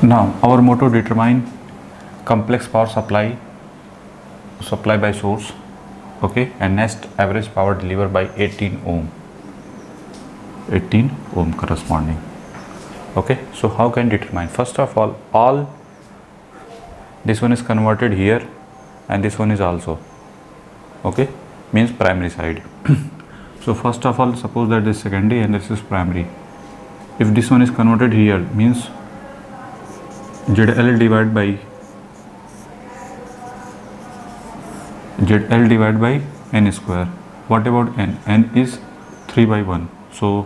Now our motto: determine complex power supply by source, okay, and next average power delivered by 18 ohm corresponding. Okay, so how can determine? First of all this one is converted here and this one is also, okay, means primary side. So first of all, suppose that this is secondary and this is primary. If this one is converted here, means ZL divided by n square. What about n? N is 3 by 1, so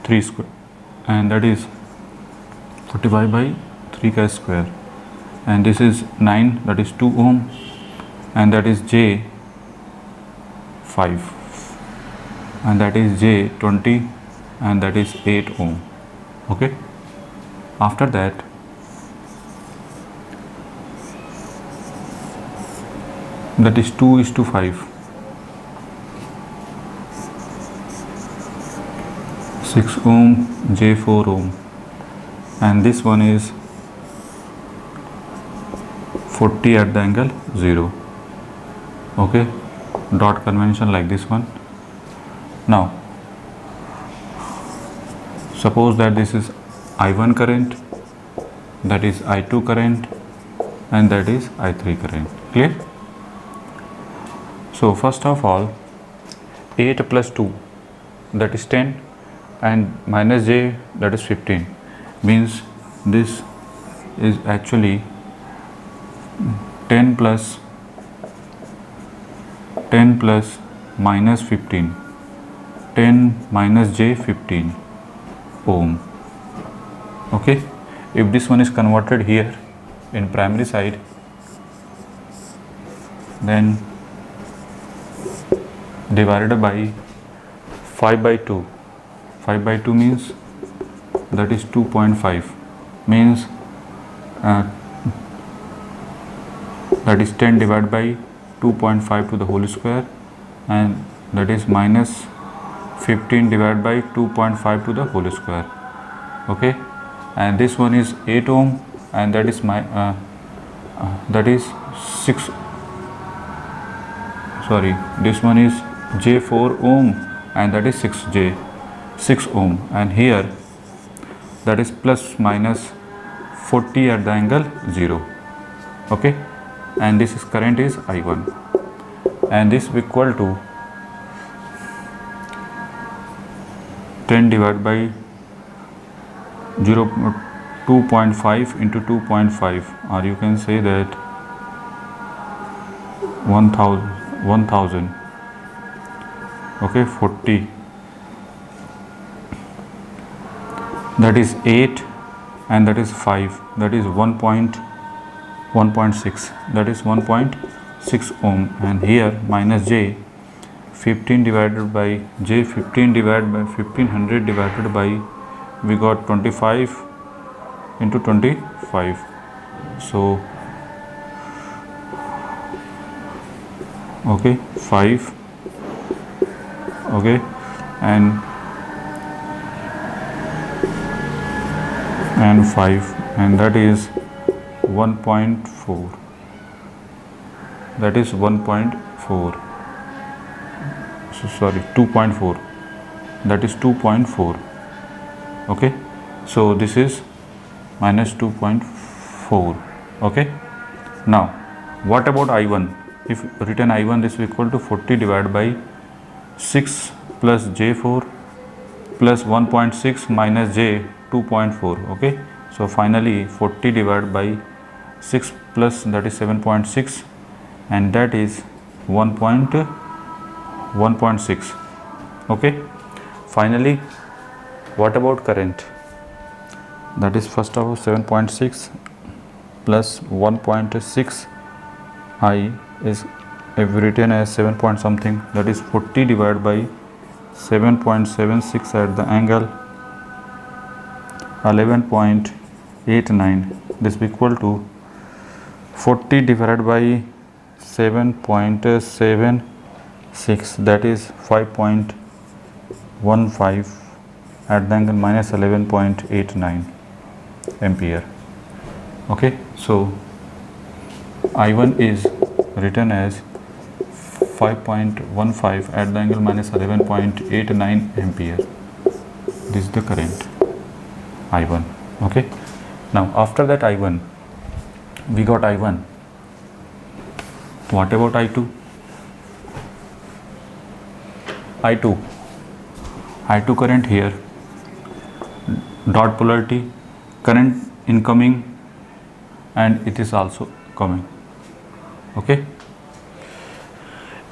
3 square, and that is 45 by 3 ka square, and this is 9, that is 2 ohm, and that is J 5, and that is J 20, and that is 8 ohm. Okay, after that that is 2:5, 6 ohm, J 4 ohm, and this one is 40 at the angle 0. Okay, dot convention like this one. Now suppose that this is I1 current, that is I2 current, and that is I3 current. Clear? So first of all, 8 plus 2, that is 10, and minus J, that is 15, means this is actually 10 plus minus 15, 10 minus J 15 ohm. Okay, if this one is converted here in primary side, then divided by 5 by 2. 5 by 2 means that is 2.5, means that is 10 divided by 2.5 to the whole square, and that is minus 15 divided by 2.5 to the whole square. Okay, and this one is 8 ohm, and that is that is 6, sorry, this one is J 4 ohm, and that is 6 ohm, and here that is plus minus 40 at the angle 0. Okay, and this is current is I1, and this is equal to 10 divided by 2.5 into 2.5, or you can say that 1000. Okay, 40, that is 8, and that is 5, that is 1.6, that is 1.6 ohm, and here minus J 15 divided by 1500 divided by, we got 25 into 25, so okay, 5, okay, and 5, and that is 1.4, that is 1.4, so sorry, 2.4, that is 2.4. Okay, so this is minus 2.4. Okay, now what about I1? If written I1, this is equal to 40 divided by 6 plus J4 plus 1.6 minus J 2.4. Okay, so finally 40 divided by 6 plus, that is 7.6, and that is 1.6. Okay, finally what about current? That is first of all 7.6 plus 1.6 I is written as 7 point something, that is 40 divided by 7.76 at the angle 11.89. This is equal to 40 divided by 7.76, that is 5.15 at the angle minus 11.89 ampere. Okay, so I1 is written as 5.15 at the angle minus 11.89 ampere. This is the current I1. Okay, now after that I1, we got I1. What about I2? I2 current here, dot polarity, current incoming, and it is also coming. Okay,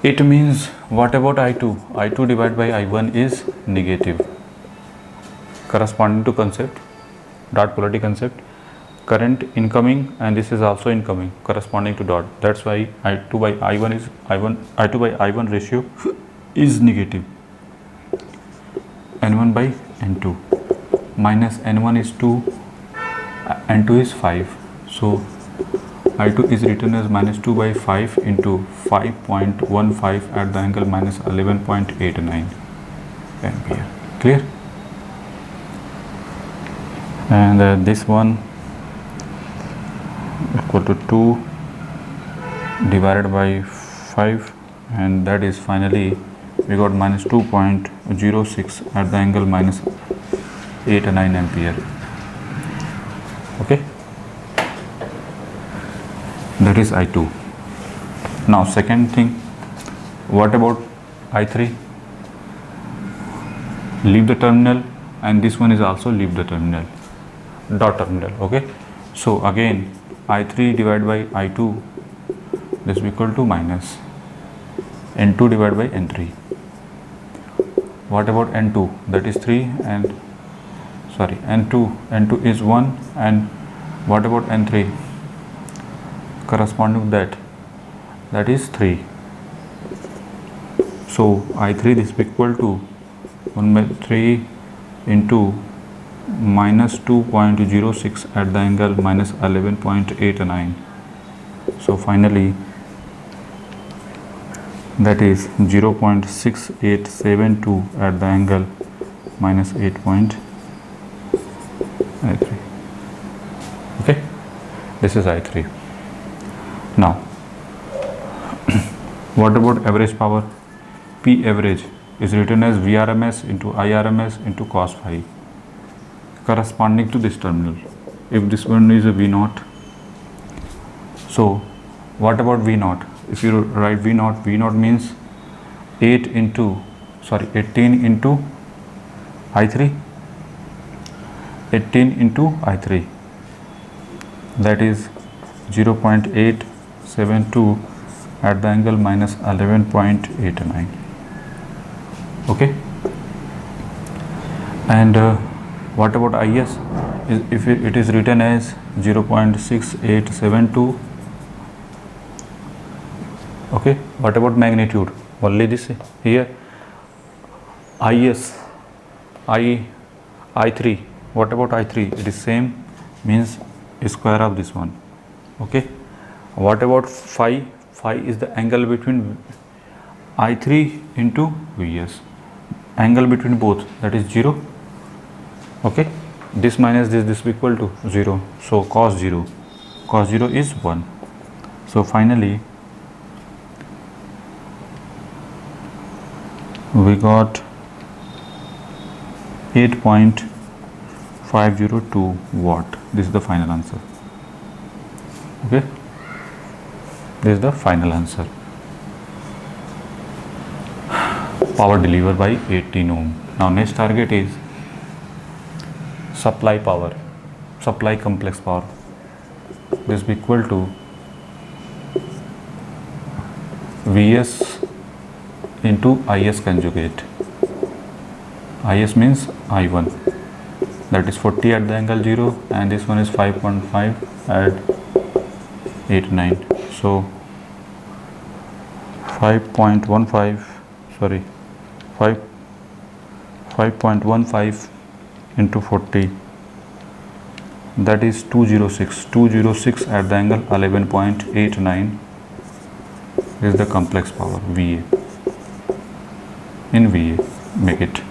it means what about I2 divided by I1 is negative, corresponding to concept, dot polarity concept, current incoming, and this is also incoming, corresponding to dot. That's why I2 by I1 ratio is negative. N1 by N2 minus N1 is 2, N2 is 5. So I2 is written as minus 2 by 5 into 5.15 at the angle minus 11.89 ampere. Clear? And this one equal to 2 divided by 5, and that is finally we got minus 2.06 at the angle minus 89 ampere. Okay, that is I2. Now second thing, what about I3? Leave the terminal, and this one is also leave the terminal, dot terminal. Okay, so again I3 divided by I2, this is equal to minus N2 divided by N3. What about N2? That is 3, and sorry, N2 is 1, and what about N3? Corresponding to that is 3. So I3 is equal to 1 by 3 into minus 2.06 at the angle minus 11.89. So finally that is 0.6872 at the angle minus 8.93. Okay, this is I3. Now what about average power? P average is written as Vrms into Irms into cos phi, corresponding to this terminal. If this one is a V0, so what about V0? If you write V0 means 18 into I3, 18 into I3, that is 0.872 at the angle minus 11.89. Okay, and what about IS? If it is written as 0.6872. Okay, what about magnitude? Only this here. I3. What about I3? It is same, means square of this one. Okay, what about phi? Phi is the angle between I3 into Vs, angle between both, that is 0. Okay, this minus this equal to 0, so cos 0 is 1. So finally we got 8.502 watt. This is the final answer. Okay, this is the final answer. Power delivered by 18 ohm. Now next target is supply power, supply complex power. This is equal to Vs into Is conjugate. Is means I1, that is 40 at the angle 0, and this one is 5.5 at 89. So 5.15 into 40, that is 206 at the angle 11.89 is the complex power VA in VA. Make it